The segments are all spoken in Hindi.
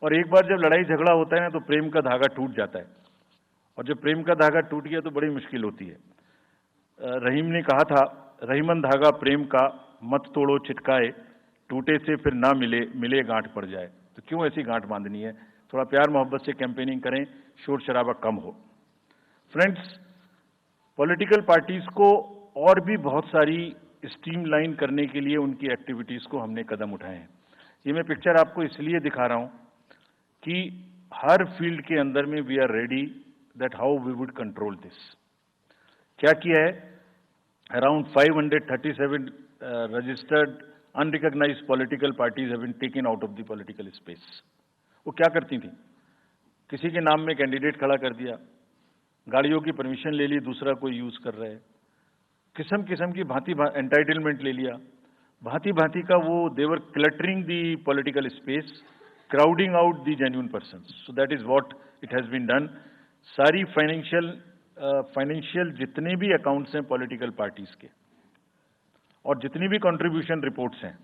और एक बार जब लड़ाई झगड़ा होता है ना तो प्रेम का धागा टूट जाता है, और जब प्रेम का धागा टूट गया तो बड़ी मुश्किल होती है। रहीम ने कहा था, रहीमन धागा प्रेम का मत तोड़ो चिटकाए, टूटे से फिर ना मिले, मिले गांठ पड़ जाए। तो क्यों ऐसी गांठ बांधनी है? थोड़ा प्यार मोहब्बत से कैंपेनिंग करें, शोर शराबा कम हो। फ्रेंड्स, पॉलिटिकल पार्टीज को और भी बहुत सारी स्ट्रीमलाइन करने के लिए उनकी एक्टिविटीज को हमने कदम उठाए हैं। ये मैं पिक्चर आपको इसलिए दिखा रहा हूं कि हर फील्ड के अंदर में we are ready that how we would control this. क्या किया है? Around 537 registered unrecognized political parties have been taken out of the political space. वो क्या करती थी? किसी के नाम में कैंडिडेट खड़ा कर दिया, गाड़ियों की परमिशन ले ली, दूसरा कोई यूज कर रहा है, किस्म किस्म की भांति एंटाइटलमेंट ले लिया, भांति भांति का वो they were cluttering the political space, crowding out the genuine persons. So that is what it has been done. सारी फाइनेंशियल जितने भी अकाउंट्स हैं पॉलिटिकल पार्टीज के और जितनी भी कंट्रीब्यूशन रिपोर्ट्स हैं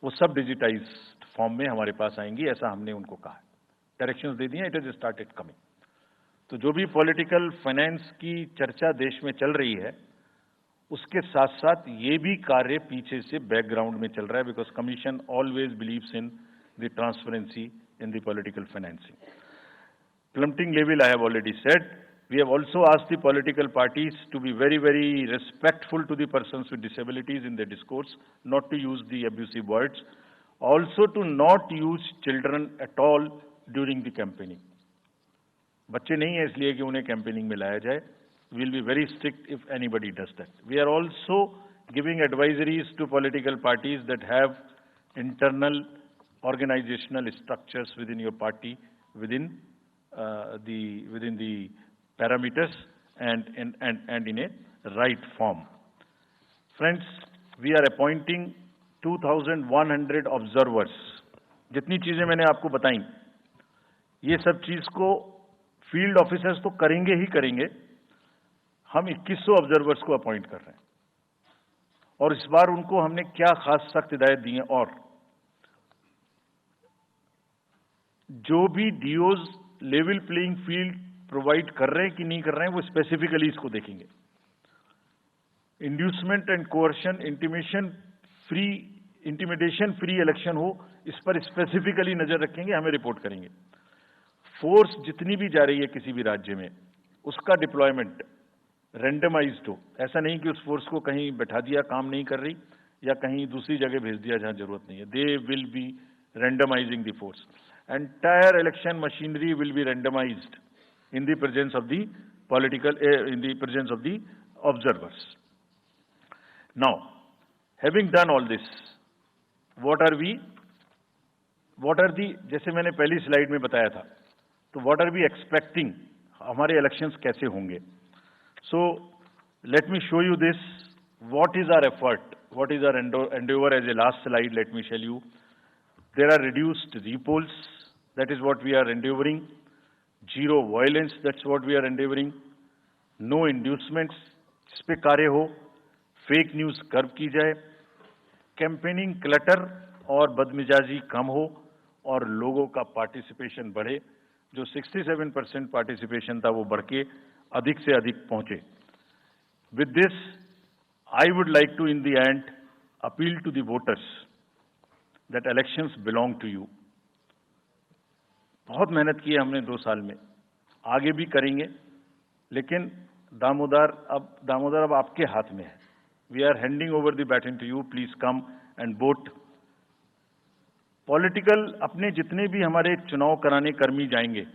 वो सब डिजिटाइज्ड फॉर्म में हमारे पास आएंगी, ऐसा हमने उनको कहा। डायरेक्शंस दे दिए, इट इज स्टार्टेड कमिंग। तो जो भी पॉलिटिकल फाइनेंस की चर्चा देश में चल रही है उसके साथ साथ ये भी कार्य पीछे से बैकग्राउंड में चल रहा है, because commission always believes in the transparency in the political financing. Plummeting level, I have already said. We have also asked the political parties to be very, very respectful to the persons with disabilities in their discourse, not to use the abusive words, also to not use children at all during the campaigning. बच्चे नहीं है इसलिए कि उन्हें कैंपेनिंग में लाया जाए। We will be very strict if anybody does that. We are also giving advisories to political parties that have internal organizational structures within your party, within the parameters and in a right form. Friends, we are appointing 2,100 observers. जितनी चीजें मैंने आपको बताई, ये सब चीज को फील्ड ऑफिसर्स तो करेंगे ही करेंगे। हम 2100 ऑब्जर्वर्स को अपॉइंट कर रहे हैं और इस बार उनको हमने क्या खास सख्त हिदायत दी है, और जो भी डीओज लेवल प्लेइंग फील्ड प्रोवाइड कर रहे हैं कि नहीं कर रहे हैं वो स्पेसिफिकली इसको देखेंगे। Inducement and coercion, intimidation free election हो, इस पर स्पेसिफिकली नजर रखेंगे, हमें रिपोर्ट करेंगे। फोर्स जितनी भी जा रही है किसी भी राज्य में उसका डिप्लॉयमेंट रैंडमाइज्ड हो। ऐसा नहीं कि उस फोर्स को कहीं बैठा दिया, काम नहीं कर रही, या कहीं दूसरी जगह भेज दिया जहां जरूरत नहीं है। They will be randomising the force. Entire election machinery will be randomised in the presence of the observers. Now, having done all this, what are the, जैसे मैंने पहली स्लाइड में बताया था, तो what are we expecting, हमारे इलेक्शंस कैसे होंगे? So let me show you this. What is our effort? What is our endeavor? As a last slide, let me tell you, there are reduced repolls. That is what we are endeavoring. Zero violence, that's what we are endeavoring. No inducements, इस पे कार्य हो। फेक न्यूज कर्व की जाए। कैंपेनिंग क्लटर और बदमिजाजी कम हो और लोगों का पार्टिसिपेशन बढ़े। जो 67% पार्टिसिपेशन था वो बढ़ के अधिक से अधिक पहुंचे। With this I would like to in the end appeal to the voters that elections belong to you. बहुत मेहनत की है हमने 2 साल में, आगे भी करेंगे, लेकिन दामोदर अब आपके हाथ में है। We are handing over the baton to you, please come and vote. Political अपने जितने भी हमारे चुनाव कराने कर्मी जाएंगे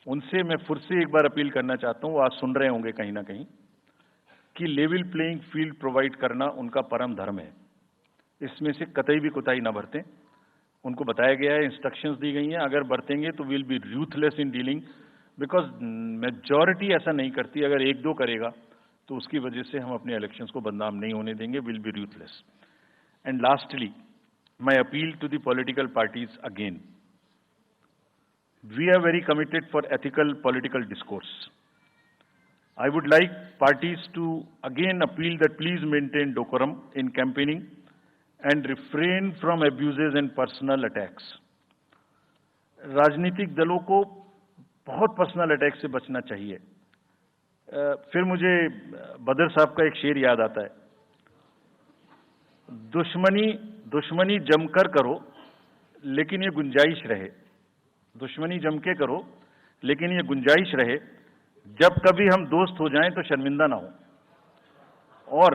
उनसे मैं फिर से एक बार अपील करना चाहता हूं, वो आज सुन रहे होंगे कहीं ना कहीं, कि लेवल प्लेइंग फील्ड प्रोवाइड करना उनका परम धर्म है। इसमें से कतई भी कोताही ना बरतें। उनको बताया गया है, इंस्ट्रक्शंस दी गई हैं, अगर बरतेंगे तो will be ruthless in dealing, because majority ऐसा नहीं करती। अगर 1-2 करेगा तो उसकी वजह से हम अपने इलेक्शंस को बदनाम नहीं होने देंगे। Will be ruthless. And lastly, my appeal to the political parties again, we are very committed for ethical political discourse. I would like parties to again appeal that please maintain decorum in campaigning and refrain from abuses and personal attacks. राजनीतिक दलों को बहुत पर्सनल अटैक से बचना चाहिए। फिर मुझे बदर साहब का एक शेर याद आता है, दुश्मनी जमकर करो लेकिन ये गुंजाइश रहे, दुश्मनी जम के करो लेकिन ये गुंजाइश रहे, जब कभी हम दोस्त हो जाएं तो शर्मिंदा ना हो। और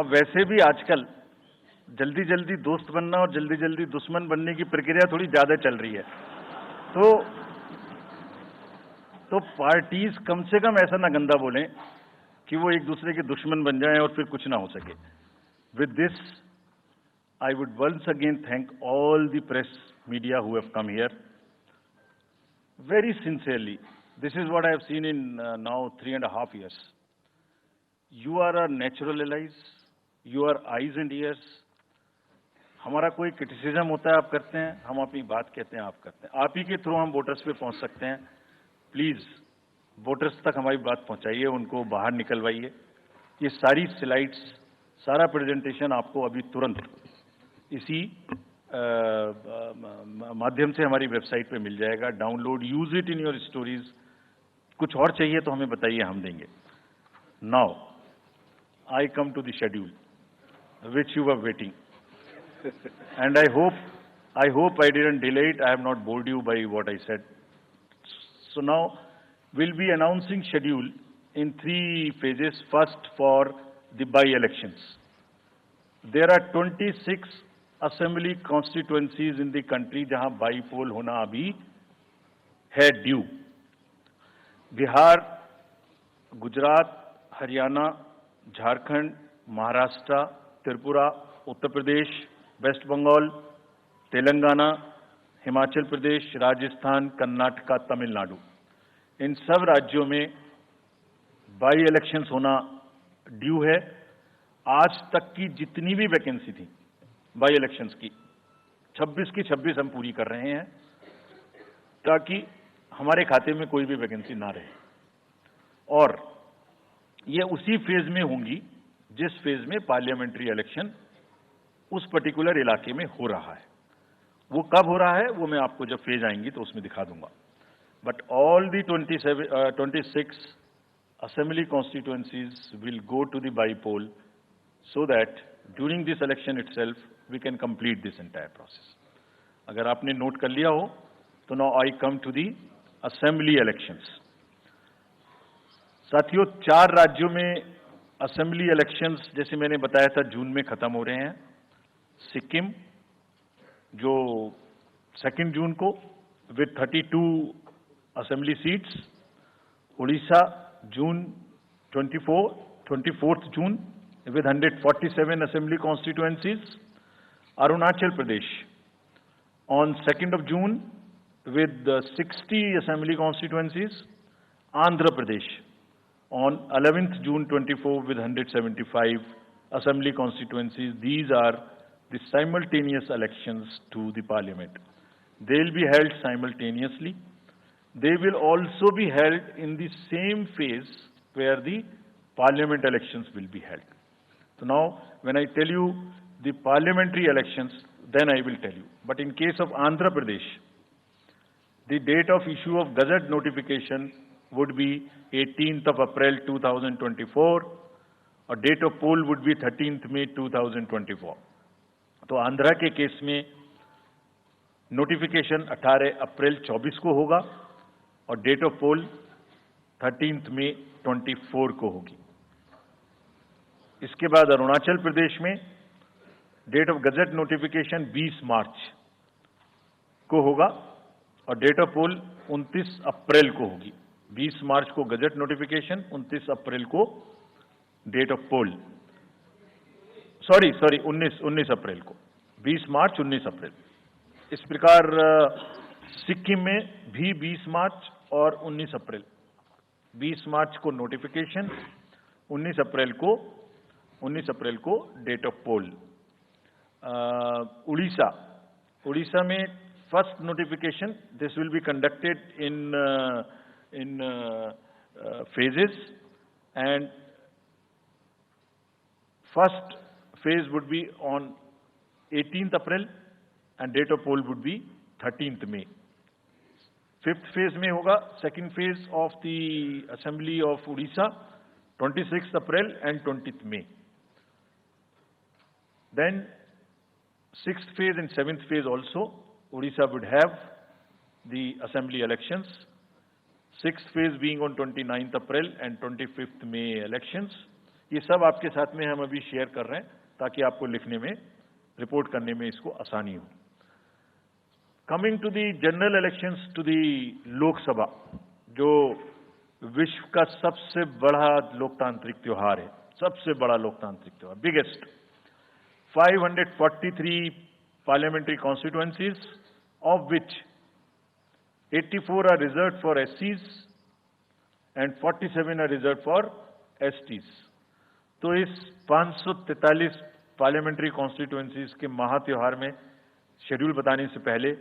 वैसे भी आजकल जल्दी जल्दी दोस्त बनना और जल्दी जल्दी दुश्मन बनने की प्रक्रिया थोड़ी ज्यादा चल रही है, तो पार्टीज कम से कम ऐसा ना गंदा बोलें कि वो एक दूसरे के दुश्मन बन जाएं और फिर कुछ ना हो सके। With this I would once again thank all the press media who have come here. Very sincerely, this is what I have seen in now 3.5 years. You are our natural allies, you are eyes and ears. हमारा कोई क्रिटिसिज्म होता है आप करते हैं, हम अपनी बात कहते हैं आप करते हैं, आप ही के थ्रू हम वोटर्स पे पहुंच सकते हैं। प्लीज वोटर्स तक हमारी बात पहुंचाइए, उनको बाहर निकलवाइए। ये सारी स्लाइड्स, सारा प्रेजेंटेशन आपको अभी तुरंत इसी माध्यम से हमारी वेबसाइट पे मिल जाएगा। Download, use it in your stories. कुछ और चाहिए तो हमें बताइए, हम देंगे। Now I come to the schedule which you were waiting, and I hope I didn't delay it, I have not bored you by what I said. So now we'll be announcing schedule in 3 phases. First, for the by-elections. There are 26 assembly constituencies in the country जहां बाई-पोल होना अभी है ड्यू। बिहार, गुजरात, हरियाणा, झारखंड, महाराष्ट्र, त्रिपुरा, उत्तर प्रदेश, वेस्ट बंगाल, तेलंगाना, हिमाचल प्रदेश, राजस्थान, कर्नाटका, तमिलनाडु, इन सब राज्यों में बाई इलेक्शंस होना ड्यू है। आज तक की जितनी भी वैकेंसी थी बाई इलेक्शंस की, 26 की 26 हम पूरी कर रहे हैं, ताकि हमारे खाते में कोई भी वैकेंसी ना रहे। और ये उसी फेज में होंगी जिस फेज में पार्लियामेंट्री इलेक्शन उस पर्टिकुलर इलाके में हो रहा है। वो कब हो रहा है वो मैं आपको जब फेज आएंगी तो उसमें दिखा दूंगा। But all the 26 assembly constituencies will go to the by-poll, so that during this election itself we can complete this entire process. अगर आपने नोट कर लिया हो तो now I come to the assembly elections. साथियों, 4 राज्यों में assembly elections जैसे मैंने बताया था जून में खत्म हो रहे हैं। सिक्किम जो 2 जून को with 32 assembly seats, Odisha June 24th June with 147 assembly constituencies, Arunachal Pradesh on 2nd of June with 60 assembly constituencies, Andhra Pradesh on 11th June 24 with 175 assembly constituencies. These are the simultaneous elections to the parliament. They will be held simultaneously. They will also be held in the same phase where the parliament elections will be held. So now, when I tell you the parliamentary elections, then I will tell you. But in case of Andhra Pradesh, the date of issue of Gazette notification would be 18th of April 2024, or date of poll would be 13th May 2024. तो आंध्रा के केस में नोटिफिकेशन 18 अप्रैल 24 को होगा और डेट ऑफ पोल 13 मई 24 को होगी। इसके बाद अरुणाचल प्रदेश में डेट ऑफ गजट नोटिफिकेशन 20 मार्च को होगा और डेट ऑफ पोल 29 अप्रैल को होगी। 20 मार्च को गजट नोटिफिकेशन, 29 अप्रैल को डेट ऑफ पोल। सॉरी 19 अप्रैल को, 20 मार्च 19 अप्रैल। इस प्रकार सिक्किम में भी 20 मार्च और 19 अप्रैल, 20 मार्च को नोटिफिकेशन, 19 अप्रैल को डेट ऑफ पोल। उड़ीसा में first notification, this will be conducted in phases, and first phase would be on 18th April and date of poll would be 13th May. Fifth phase में होगा second phase of the assembly of Orissa 26th April and 20th May. Then sixth phase and seventh phase also Odisha would have the assembly elections. Sixth phase being on 29th April and 25th May elections. ये सब आपके साथ में हम अभी शेयर कर रहे हैं ताकि आपको लिखने में, रिपोर्ट करने में इसको आसानी हो. Coming to the general elections to the Lok Sabha, जो विश्व का सबसे बड़ा लोकतांत्रिक त्योहार है, सबसे बड़ा लोकतांत्रिक त्योहार, biggest. 543 parliamentary constituencies, of which 84 are reserved for SCs and 47 are reserved for STs. तो इस 543 पार्लियामेंट्री कॉन्स्टिट्यूएंसीज के महात्योहार में शेड्यूल बताने से पहले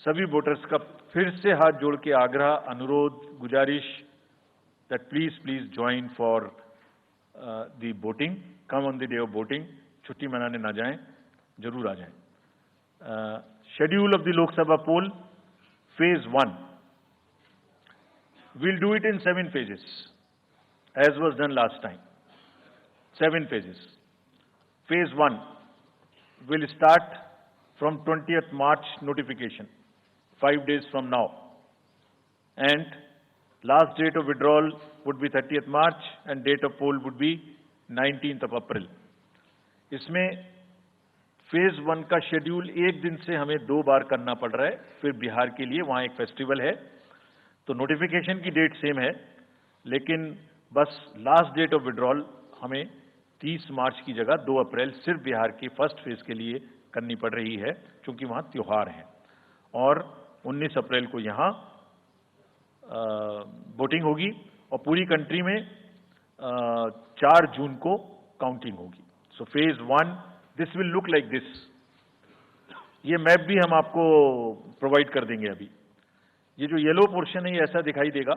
सभी वोटर्स का फिर से हाथ जोड़ के आग्रह, अनुरोध, गुजारिश that please join for the voting, come on the day of voting. छुट्टी मनाने ना जाएं, जरूर आ जाएं. Schedule of the Lok Sabha poll, phase 1, we'll do it in 7 phases as was done last time. 7 phases. Phase 1 will start from 20th March notification, 5 days from now, and last date of withdrawal would be 30th March and date of poll would be 19th of April. इसमें फेज 1 का शेड्यूल एक दिन से हमें 2 बार करना पड़ रहा है. फिर बिहार के लिए वहां एक फेस्टिवल है, तो नोटिफिकेशन की डेट सेम है, लेकिन बस लास्ट डेट ऑफ विड्रॉल हमें 30 मार्च की जगह 2 अप्रैल सिर्फ बिहार की फर्स्ट फेज के लिए करनी पड़ रही है, क्योंकि वहां त्योहार है. और 19 अप्रैल को यहां वोटिंग होगी और पूरी कंट्री में 4 जून को काउंटिंग होगी. So phase 1 this will look like this. ये मैप भी हम आपको प्रोवाइड कर देंगे. अभी ये जो येलो पोर्शन है ये ऐसा दिखाई देगा.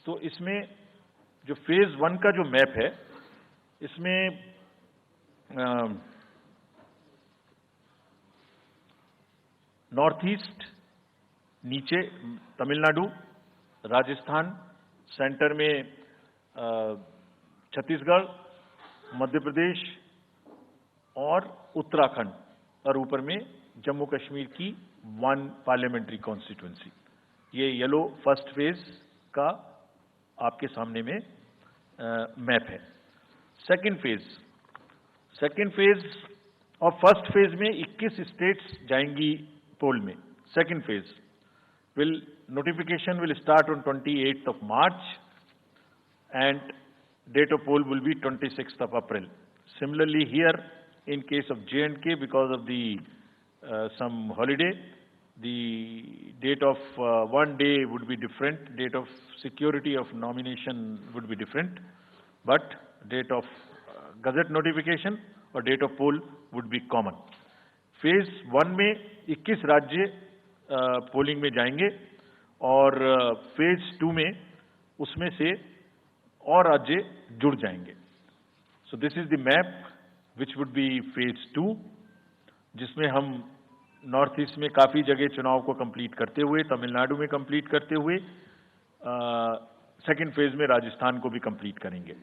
तो इसमें जो फेज 1 का जो मैप है, इसमें नॉर्थ ईस्ट नीचे तमिलनाडु, राजस्थान, सेंटर में छत्तीसगढ़, मध्य प्रदेश और उत्तराखंड, और ऊपर में जम्मू कश्मीर की 1 पार्लियामेंट्री कॉन्स्टिट्यूएंसी. ये येलो फर्स्ट फेज का आपके सामने में मैप है. सेकेंड फेज और फर्स्ट फेज में 21 स्टेट्स जाएंगी पोल में. Second phase notification will start on 28th of March and date of poll will be 26th of April. Similarly here in case of J&K, because of the some holiday, the date of one day would be different, date of security of nomination would be different, but date of gazette notification और date of poll would be common. Phase 1 में 21 राज्य पोलिंग में जाएंगे और फेज 2 में उसमें से और राज्य जुड़ जाएंगे. So this is the map which would be phase 2, जिसमें हम नॉर्थ ईस्ट में काफी जगह चुनाव को कंप्लीट करते हुए, तमिलनाडु में कंप्लीट करते हुए, सेकेंड फेज में राजस्थान को भी कंप्लीट करेंगे.